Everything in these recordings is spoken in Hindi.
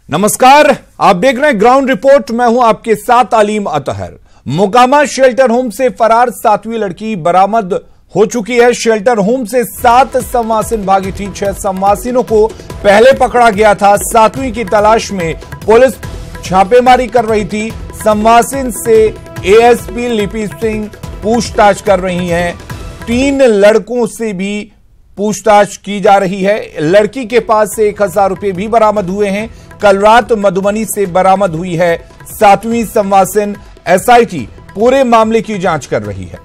नमस्कार, आप देख रहे हैं ग्राउंड रिपोर्ट। मैं हूं आपके साथ अलीम अतहर। मोकामा शेल्टर होम से फरार 7वीं लड़की बरामद हो चुकी है। शेल्टर होम से 7 संवासिन भागी थी। 6 संवासिनों को पहले पकड़ा गया था। 7वीं की तलाश में पुलिस छापेमारी कर रही थी। संवासिन से एएसपी लिपि सिंह पूछताछ कर रही हैं। 3 लड़कों से भी पूछताछ की जा रही है। लड़की के पास से 1000 रुपए भी बरामद हुए हैं। कल रात मधुबनी से बरामद हुई है 7वीं संवासिन। एसआईटी पूरे मामले की जांच कर रही है।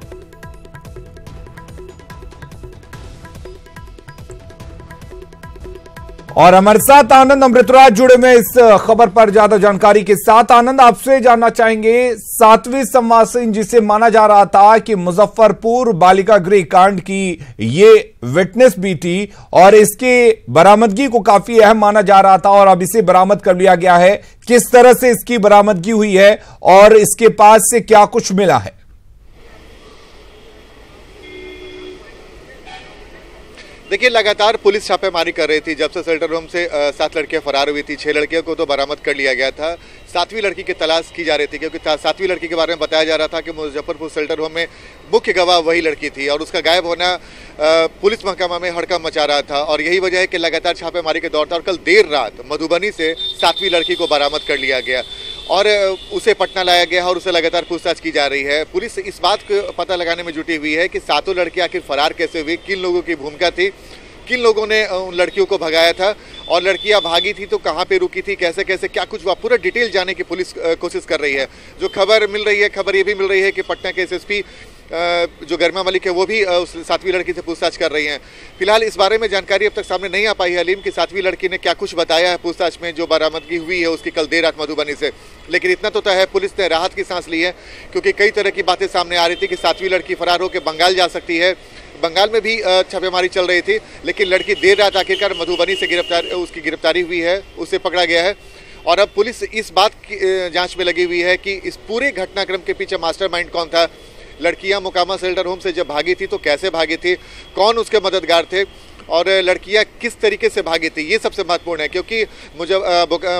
और हमारे साथ आनंद अमृतराज जुड़े में इस खबर पर ज्यादा जानकारी के साथ। आनंद, आपसे जानना चाहेंगे 7वीं संवासिन जिसे माना जा रहा था कि मुजफ्फरपुर बालिका गृह कांड की ये विटनेस भी थी और इसके बरामदगी को काफी अहम माना जा रहा था और अब इसे बरामद कर लिया गया है। किस तरह से इसकी बरामदगी हुई है और इसके पास से क्या कुछ मिला है? देखिए, लगातार पुलिस छापेमारी कर रही थी। जब से शेल्टर होम से 7 लड़कियां फरार हुई थी, 6 लड़कियों को तो बरामद कर लिया गया था। 7वीं लड़की की तलाश की जा रही थी क्योंकि 7वीं लड़की के बारे में बताया जा रहा था कि मुजफ्फरपुर शेल्टर होम में मुख्य गवाह वही लड़की थी और उसका गायब होना पुलिस महकमा में हड़कंप मचा रहा था और यही वजह है कि लगातार छापेमारी के दौर था। और कल देर रात मधुबनी से 7वीं लड़की को बरामद कर लिया गया और उसे पटना लाया गया और उसे लगातार पूछताछ की जा रही है। पुलिस इस बात को पता लगाने में जुटी हुई है कि 7 लड़कियां आखिर फरार कैसे हुई, किन लोगों की भूमिका थी, किन लोगों ने उन लड़कियों को भगाया था और लड़कियां भागी थी तो कहां पे रुकी थी, कैसे कैसे क्या कुछ हुआ, पूरा डिटेल जाने की पुलिस कोशिश कर रही है। जो खबर मिल रही है, खबर ये भी मिल रही है कि पटना के एसएसपी जो गरिमा मलिक है वो भी उस 7वीं लड़की से पूछताछ कर रही हैं। फिलहाल इस बारे में जानकारी अब तक सामने नहीं आ पाई है अलीम कि 7वीं लड़की ने क्या कुछ बताया है पूछताछ में। जो बरामदगी हुई है उसकी कल देर रात मधुबनी से, लेकिन इतना तो तय है पुलिस ने राहत की सांस ली है क्योंकि कई तरह की बातें सामने आ रही थी कि 7वीं लड़की फरार होकर बंगाल जा सकती है। बंगाल में भी छापेमारी चल रही थी, लेकिन लड़की देर रात आखिरकार मधुबनी से उसकी गिरफ्तारी हुई है, उसे पकड़ा गया है। और अब पुलिस इस बात की जांच में लगी हुई है कि इस पूरे घटनाक्रम के पीछे मास्टरमाइंड कौन था। लड़कियां मोकामा शेल्टर होम से जब भागी थी तो कैसे भागी थी, कौन उसके मददगार थे और लड़कियां किस तरीके से भागी थी, ये सबसे महत्वपूर्ण है। क्योंकि मुझे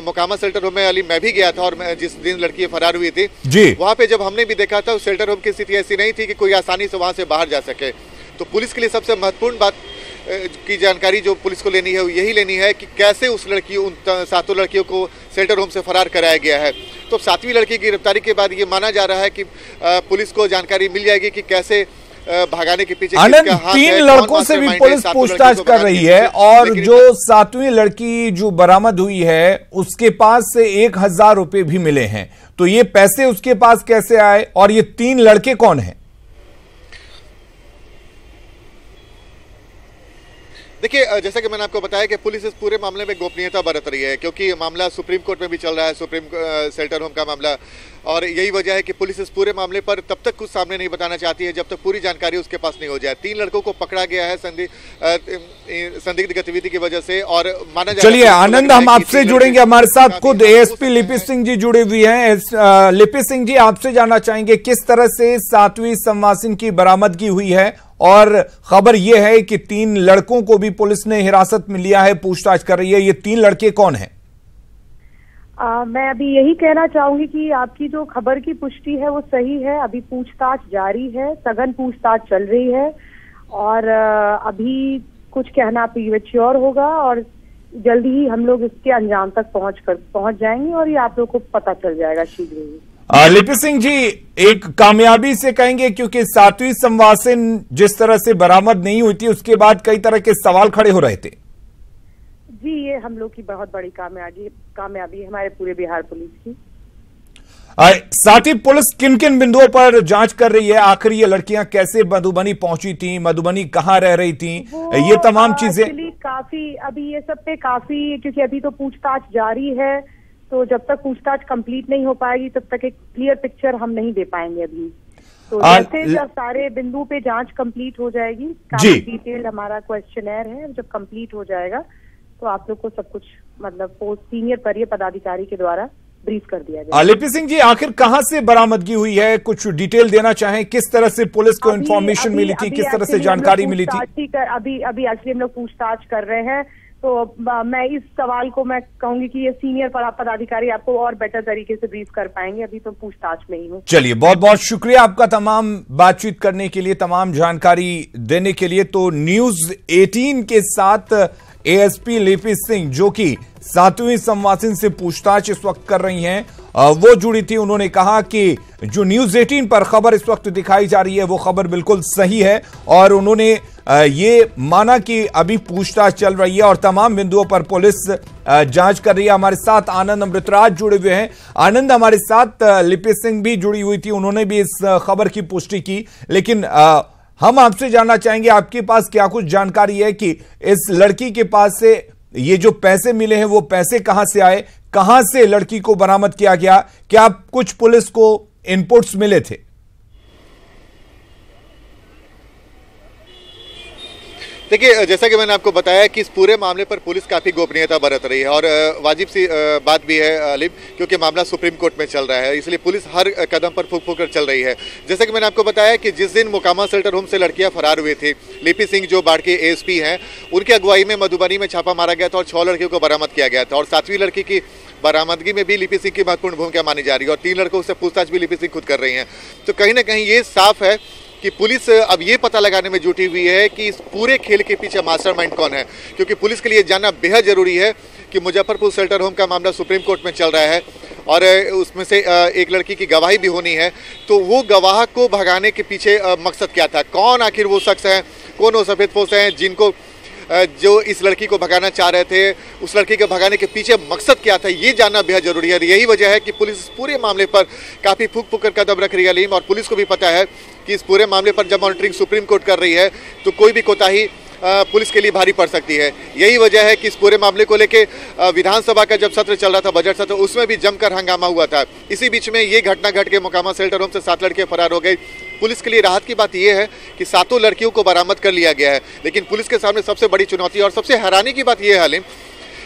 मोकामा शेल्टर होम में अली मैं भी गया था और मैं जिस दिन लड़की फरार हुई थी वहाँ पे जब हमने भी देखा था शेल्टर होम की स्थिति ऐसी नहीं थी कि कोई आसानी से वहाँ से बाहर जा सके। तो पुलिस के लिए सबसे महत्वपूर्ण बात की जानकारी जो पुलिस को लेनी है यही लेनी है कि कैसे उन 7 लड़कियों को शेल्टर होम से फरार कराया गया है। तो 7वीं लड़की की गिरफ्तारी के बाद ये माना जा रहा है कि पुलिस को जानकारी मिल जाएगी कि कैसे भागाने के पीछे किसका हाथ है। 3 लड़कों से भी पुलिस पूछताछ कर रही है और जो 7वीं लड़की जो बरामद हुई है उसके पास से 1000 रुपए भी मिले हैं। तो ये पैसे उसके पास कैसे आए और ये 3 लड़के कौन हैं? देखिए, जैसा कि मैंने आपको बताया कि पुलिस इस पूरे मामले में गोपनीयता बरत रही है क्योंकि मामला सुप्रीम कोर्ट में भी चल रहा है, सुप्रीम शेल्टर होम का मामला। और यही वजह है कि पुलिस इस पूरे मामले पर तब तक कुछ सामने नहीं बताना चाहती है जब तक पूरी जानकारी उसके पास नहीं हो जाए। 3 लड़कों को पकड़ा गया है संदिग्ध गतिविधि की वजह से और माना जाए। चलिए आनंद, हम आपसे जुड़ेंगे। हमारे साथ खुद एएसपी लिपि सिंह जी जुड़े हुए हैं। लिपि सिंह जी, आपसे जानना चाहेंगे किस तरह से 7वीं संवासिन की बरामदगी हुई है और खबर यह है कि 3 लड़कों को भी पुलिस ने हिरासत में लिया है, पूछताछ कर रही है। ये 3 लड़के कौन हैं? मैं अभी यही कहना चाहूंगी कि आपकी जो खबर की पुष्टि है वो सही है। अभी पूछताछ जारी है, सघन पूछताछ चल रही है और अभी कुछ कहना प्रीमेच्योर होगा और जल्दी ही हम लोग इसके अंजाम तक पहुंच जाएंगे और ये आप लोग को पता चल जाएगा शीघ्र ही। लिपि सिंह जी, एक कामयाबी से कहेंगे क्योंकि 7वीं संवासिन जिस तरह से बरामद नहीं हुई थी उसके बाद कई तरह के सवाल खड़े हो रहे थे। जी, ये हम लोग की बहुत बड़ी कामयाबी है हमारे पूरे बिहार पुलिस की। साथ ही पुलिस किन किन बिंदुओं पर जांच कर रही है? आखिर ये लड़कियां कैसे मधुबनी पहुंची थी, मधुबनी कहां रह रही थी, ये तमाम चीजें काफी अभी ये सब पे काफी, क्योंकि अभी तो पूछताछ जारी है तो जब तक पूछताछ कंप्लीट नहीं हो पाएगी तब तक एक क्लियर पिक्चर हम नहीं दे पाएंगे अभी। तो जैसे जब सारे बिंदु पे जांच कंप्लीट हो जाएगी, काफी डिटेल हमारा क्वेश्चनर है, जब कंप्लीट हो जाएगा तो आप लोग को सब कुछ मतलब सीनियर पदाधिकारी के द्वारा ब्रीफ कर दिया जाएगा। लिपि सिंह जी, आखिर कहां से बरामदगी हुई है, कुछ डिटेल देना चाहें? किस तरह से पुलिस को इन्फॉर्मेशन मिली थी, किस तरह से जानकारी मिली थी? अभी एक्चुअली हम लोग पूछताछ कर रहे हैं तो मैं इस सवाल को मैं कहूंगी कि ये सीनियर पदाधिकारी आपको और बेटर तरीके से ब्रीफ कर पाएंगे, अभी तो पूछताछ में ही हूँ। चलिए, बहुत बहुत शुक्रिया आपका तमाम बातचीत करने के लिए, तमाम जानकारी देने के लिए। तो न्यूज 18 के साथ एएसपी लिपि सिंह, जो कि 7वीं संवासिन से पूछताछ इस वक्त कर रही हैं, वो जुड़ी थी। उन्होंने कहा कि जो न्यूज 18 पर खबर इस वक्त दिखाई जा रही है वो खबर बिल्कुल सही है, और उन्होंने ये माना कि अभी पूछताछ चल रही है और तमाम बिंदुओं पर पुलिस जांच कर रही है। हमारे साथ आनंद अमृतराज जुड़े हुए हैं। आनंद, हमारे साथ लिपि सिंह भी जुड़ी हुई थी, उन्होंने भी इस खबर की पुष्टि की, लेकिन हम आपसे जानना चाहेंगे आपके पास क्या कुछ जानकारी है कि इस लड़की के पास से ये जो पैसे मिले हैं वो पैसे कहां से आए, कहां से लड़की को बरामद किया गया, क्या कुछ पुलिस को इनपुट्स मिले थे? देखिए, जैसा कि मैंने आपको बताया कि इस पूरे मामले पर पुलिस काफ़ी गोपनीयता बरत रही है, और वाजिब सी बात भी है आलिम, क्योंकि मामला सुप्रीम कोर्ट में चल रहा है, इसलिए पुलिस हर कदम पर फूंक फूंक कर चल रही है। जैसा कि मैंने आपको बताया कि जिस दिन मोकामा शेल्टर होम से लड़कियां फरार हुई थी, लिपि सिंह जो बाढ़ के एएसपी हैं, उनकी अगुवाई में मधुबनी में छापा मारा गया था और 6 लड़कियों को बरामद किया गया था, और 7वीं लड़की की बरामदगी में भी लिपि सिंह की महत्वपूर्ण भूमिका मानी जा रही है, और 3 लड़कों से पूछताछ भी लिपि सिंह खुद कर रही हैं। तो कहीं ना कहीं ये साफ है कि पुलिस अब ये पता लगाने में जुटी हुई है कि इस पूरे खेल के पीछे मास्टरमाइंड कौन है, क्योंकि पुलिस के लिए जानना बेहद जरूरी है कि मुजफ्फरपुर शेल्टर होम का मामला सुप्रीम कोर्ट में चल रहा है, और उसमें से एक लड़की की गवाही भी होनी है। तो वो गवाह को भगाने के पीछे मकसद क्या था, कौन आखिर वो शख्स हैं, कौन वो सफेद पोश हैं जिनको जो इस लड़की को भगाना चाह रहे थे, उस लड़की को भगाने के पीछे मकसद क्या था, ये जानना बेहद जरूरी है। यही वजह है कि पुलिस इस पूरे मामले पर काफ़ी फूंक फूंक कर कदम रख रही है अलीम, और पुलिस को भी पता है कि इस पूरे मामले पर जब मॉनिटरिंग सुप्रीम कोर्ट कर रही है तो कोई भी कोताही पुलिस के लिए भारी पड़ सकती है। यही वजह है कि इस पूरे मामले को लेके विधानसभा का जब सत्र चल रहा था, बजट सत्र, उसमें भी जमकर हंगामा हुआ था। इसी बीच में ये घटना घट के मोकामा शेल्टर होम से 7 लड़कियां फरार हो गई। पुलिस के लिए राहत की बात यह है कि 7 लड़कियों को बरामद कर लिया गया है, लेकिन पुलिस के सामने सबसे बड़ी चुनौती और सबसे हैरानी की बात यह है हालिम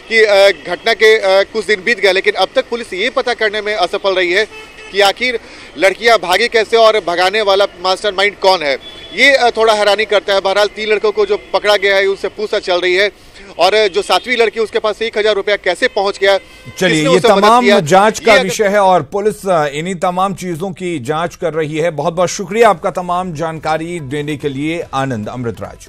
कि घटना के कुछ दिन बीत गए, लेकिन अब तक पुलिस ये पता करने में असफल रही है कि आखिर लड़कियां भागी कैसे और भगाने वाला मास्टरमाइंड कौन है। ये थोड़ा हैरानी करता है। बहरहाल 3 लड़कों को जो पकड़ा गया है उससे पूछताछ चल रही है, और जो 7वीं लड़की उसके पास 1000 रुपया कैसे पहुंच गया। चलिए, ये तमाम जांच का विषय है और पुलिस इन्हीं तमाम चीजों की जांच कर रही है। बहुत बहुत शुक्रिया आपका तमाम जानकारी देने के लिए आनंद अमृतराज।